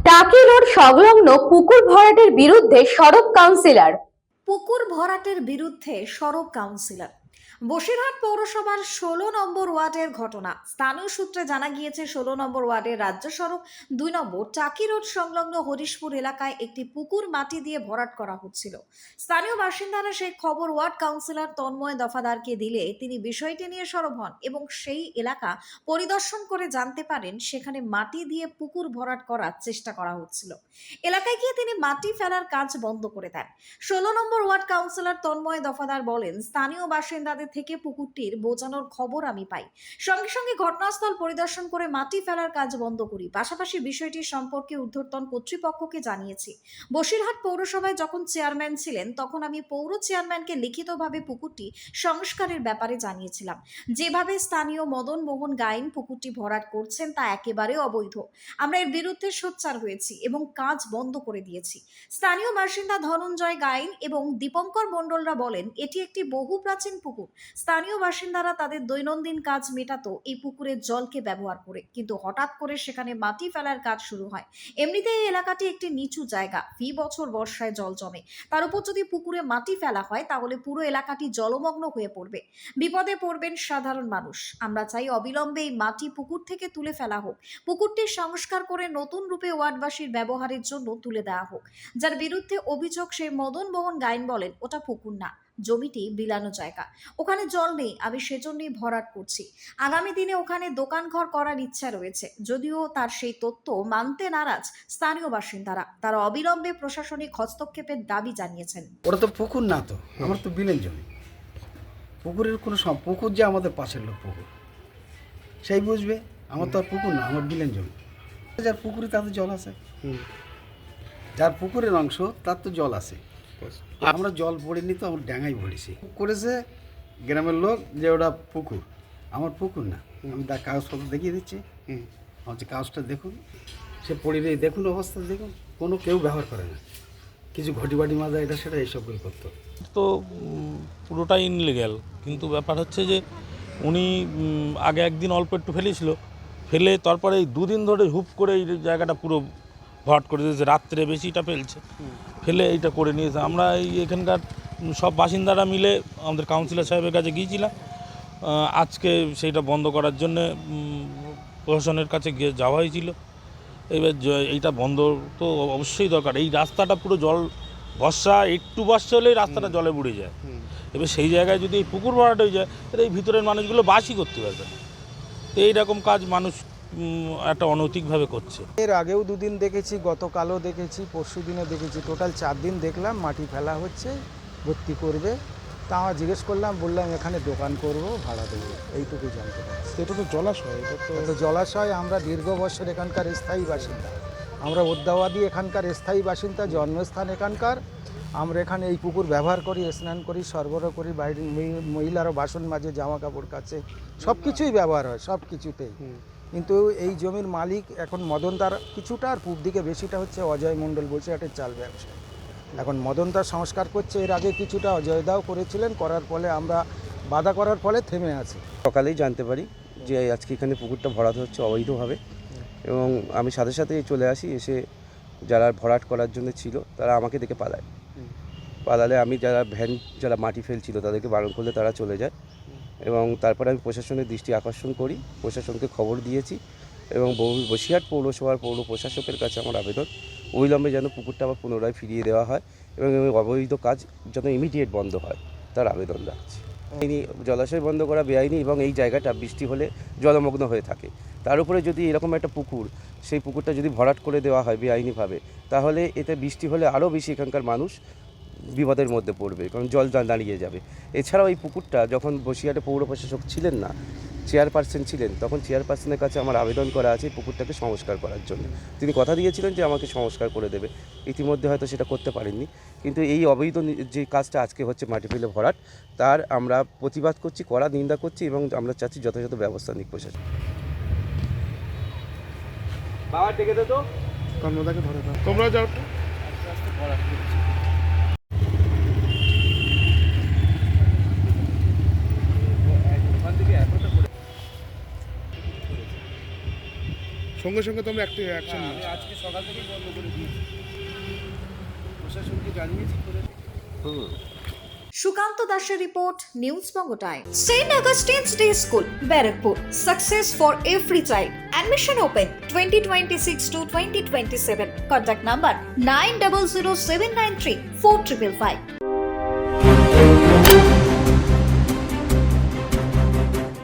টাকি রোড সংলগ্ন পুকুর ভরাটের বিরুদ্ধে সড়ক কাউন্সিলর। পুকুর ভরাটের বিরুদ্ধে সড়ক কাউন্সিলর। বসিরহাট পৌরসভার ১৬ নম্বর ওয়ার্ডের ঘটনা। স্থানীয় সূত্রে জানা গিয়েছে ১৬ নম্বর ওয়ার্ডের রাজ্য সড়ক ২ নম্বর টাকি রোড সংলগ্ন হরিশপুর এলাকায় একটি পুকুর মাটি দিয়ে ভরাট করা হচ্ছিল। স্থানীয় বাসিন্দারা সেই খবর ওয়ার্ড কাউন্সিলর তন্ময় দফাদারকে দিলে তিনি বিষয়টি নিয়ে সরব হন এবং সেই এলাকা পরিদর্শন করে জানতে পারেন সেখানে মাটি দিয়ে পুকুর ভরাট করার চেষ্টা করা হচ্ছিল। এলাকায় গিয়ে তিনি মাটি ফেলার কাজ বন্ধ করে দেন। ১৬ নম্বর ওয়ার্ড কাউন্সিলর তন্ময় দফাদার বলেন, স্থানীয় বাসিন্দাদের থেকে পুকুরটির বোঝানোর খবর আমি পাই। সঙ্গে সঙ্গে ঘটনাস্থল পরিদর্শন করে মাটি ফেলার কাজ বন্ধ করি। পাশাপাশি বিষয়টি সম্পর্কে ঊর্ধ্বতন কর্তৃপক্ষকে জানিয়েছি। বসিরহাট পৌরসভায় যখন চেয়ারম্যান ছিলেন তখন আমি পৌর চেয়ারম্যানকে লিখিতভাবে পুকুরটি সংস্কারের ব্যাপারে জানিয়েছিলাম। যেভাবে স্থানীয় মদন মোহন গায়েন পুকুরটি ভরাট করছেন তা একেবারে অবৈধ। আমরা এর বিরুদ্ধে সোচ্চার হয়েছি এবং কাজ বন্ধ করে দিয়েছি। স্থানীয় বাসিন্দা ধনঞ্জয় গায়েন এবং দীপঙ্কর মণ্ডলরা বলেন, এটি একটি বহু প্রাচীন পুকুর। স্থানীয় বাসিন্দারা তাদের দৈনন্দিন কাজ মেটাতো এই পুকুরের জলকে ব্যবহার করে, কিন্তু হঠাৎ করে সেখানে মাটি ফেলার কাজ শুরু হয়। এমনিতেই এই এলাকাটি একটি নিচু জায়গা, ফি বছর বর্ষায় জল জমে। তার উপর যদি পুকুরে মাটি ফেলা হয় তাহলে পুরো এলাকাটি জলমগ্ন হয়ে পড়বে, বিপদে পড়বেন সাধারণ মানুষ। আমরা চাই অবিলম্বে এই মাটি পুকুর থেকে তুলে ফেলা হোক, পুকুরটি সংস্কার করে নতুন রূপে ওয়ার্ডবাসীর ব্যবহারের জন্য তুলে দেওয়া হোক। যার বিরুদ্ধে অভিযোগ সেই মদন মোহন গায়েন বলেন, ওটা পুকুর না, জমিটি বিলানো জায়গা, ওখানে জল নেই, আমি সেজন্যই ভরাট করছি। আগামী দিনে ওখানে দোকান ঘর করার ইচ্ছা রয়েছে। যদিও তার সেই তথ্য মানতে নারাজ স্থানীয় বাসিন্দারা, তারা অবিলম্বে প্রশাসনিক হস্তক্ষেপের দাবি জানিয়েছেন। ওটা তো পুকুর না, তো আমার তো বিলেন জমি। পুকুরের কোনো পুকুর যে আমাদের পাশের লোক পুকুর, সেই বুঝবে। আমার তো আর পুকুর না, আমার বিলেন জমি। যার পুকুরে তাদের জল আছে, যার পুকুরের অংশ তার তো জল আছে। আমরা জল পড়িনি, তো আমরা ড্যাঙাই পড়েছি। করেছে গ্রামের লোক যে ওটা পুকুর, আমার পুকুর না। আমি তার কাগজপত্র দেখিয়ে দিচ্ছি, হচ্ছে কাগজটা দেখুন, সে পড়িয়ে দেখুন, অবস্থা দেখুন। কোনো কেউ ব্যবহার করে না, কিছু ঘটি বাটি মাজা এটা সেটা এইসবগুলো করতো। তো পুরোটাই ইনলিগ্যাল, কিন্তু ব্যাপার হচ্ছে যে উনি আগে একদিন অল্প একটু ফেলেছিল, ফেলে তারপরে এই দুদিন ধরে হুপ করে এই জায়গাটা পুরো ভরাট করে দিয়েছে। রাত্রে বেশিটা ফেলছে, ফেলে এইটা করে নিয়েছে। আমরা এখানকার সব বাসিন্দারা মিলে আমাদের কাউন্সিলর সাহেবের কাছে গিয়েছিলাম আজকে সেইটা বন্ধ করার জন্যে। প্রশাসনের কাছে গিয়ে যাওয়া হয়েছিল। এবার এইটা বন্ধ তো অবশ্যই দরকার। এই রাস্তাটা পুরো জল, বর্ষা একটু বর্ষা হলেই রাস্তাটা জলে বুড়ে যায়। এবার সেই জায়গায় যদি এই পুকুর ভরাট হয়ে যায় তাহলে এই ভিতরের মানুষগুলো বাসই করতে পারবে না। তো এইরকম কাজ মানুষ একটা অনৈতিকভাবে করছে। এর আগেও দুদিন দেখেছি, গতকালও দেখেছি, পরশু দিনও দেখেছি। টোটাল 4 দিন দেখলাম মাটি ফেলা হচ্ছে, ভর্তি করবে। তা আমার জিজ্ঞেস করলাম, বললাম এখানে দোকান করব, ভাড়া দেবো, এইটুকু জানতে পারছি। এটা তো জলাশয়, এটা তো জলাশয়। আমরা দীর্ঘ বছর এখানকার স্থায়ী বাসিন্দা, আমরা অদ্যাবধি এখানকার স্থায়ী বাসিন্দা, জন্মস্থান এখানকার। আমরা এখানে এই পুকুর ব্যবহার করি, স্নান করি, সরবরাহ করি, বাইরে মহিলারা বাসন মাজে, জামা কাপড় কাচে, সব কিছুই ব্যবহার হয়, সব কিছুতেই। কিন্তু এই জমির মালিক এখন মদনদার কিছুটা, আর পূব দিকে বেশিটা হচ্ছে অজয় মণ্ডল, বসিরহাটের চাল ব্যবসা। এখন মদনদার সংস্কার করছে। এর আগে কিছুটা অজয়দাও করেছিলেন, করার ফলে আমরা বাধা করার ফলে থেমে আছি। সকালেই জানতে পারি যে আজকে এখানে পুকুরটা ভরাট হচ্ছে অবৈধভাবে, এবং আমি সাথে সাথেই চলে আসি। এসে যারা ভরাট করার জন্য ছিল তারা আমাকে দেখে পালালে আমি যারা মাটি ফেলছিল তাদেরকে বারণ করলে তারা চলে যায়। এবং তারপরে আমি প্রশাসনের দৃষ্টি আকর্ষণ করি, প্রশাসনকে খবর দিয়েছি, এবং বসিরহাট পৌরসভার পৌর প্রশাসকের কাছে আমার আবেদন অবিলম্বে যেন পুকুরটা আবার পুনরায় ফিরিয়ে দেওয়া হয় এবং অবৈধ কাজ যেন ইমিডিয়েট বন্ধ হয় তার আবেদন রাখছি। জলাশয় বন্ধ করা বেআইনি, এবং এই জায়গাটা বৃষ্টি হলে জলমগ্ন হয়ে থাকে। তার উপরে যদি এরকম একটা পুকুর, সেই পুকুরটা যদি ভরাট করে দেওয়া হয় বেআইনিভাবে, তাহলে এতে বৃষ্টি হলে আরও বেশি এখানকার মানুষ বিপদের মধ্যে পড়বে, কারণ জল দাঁড়িয়ে যাবে। এছাড়াও এই পুকুরটা যখন বসিরহাটে পৌর প্রশাসক ছিলেন না, চেয়ারপারসন ছিলেন, তখন চেয়ারপারসনের কাছে আমার আবেদন করা আছে পুকুরটাকে সংস্কার করার জন্য। তিনি কথা দিয়েছিলেন যে আমাকে সংস্কার করে দেবে, ইতিমধ্যে হয়তো সেটা করতে পারেননি। কিন্তু এই অবৈধ যে কাজটা আজকে হচ্ছে মাটি ফেলে ভরাট, তার আমরা প্রতিবাদ করছি, কড়া নিন্দা করছি, এবং আমরা চাচ্ছি যথাযথ ব্যবস্থা নিক প্রশাসন। তোমরা ধরে দাও, তোমরা যাও। সঙ্গে সঙ্গে তোমরা অ্যাকশন আমি আজকে সকাল থেকেই বন্ধ করে দিয়েছি, প্রশাসনকে জানিয়েছি করে। সুকান্ত দাসের report, news Banga time. Saint Augustine's day school, Barrackpore. Success for every child. Admission open 2026 to 2027. Contact number 900793 4555.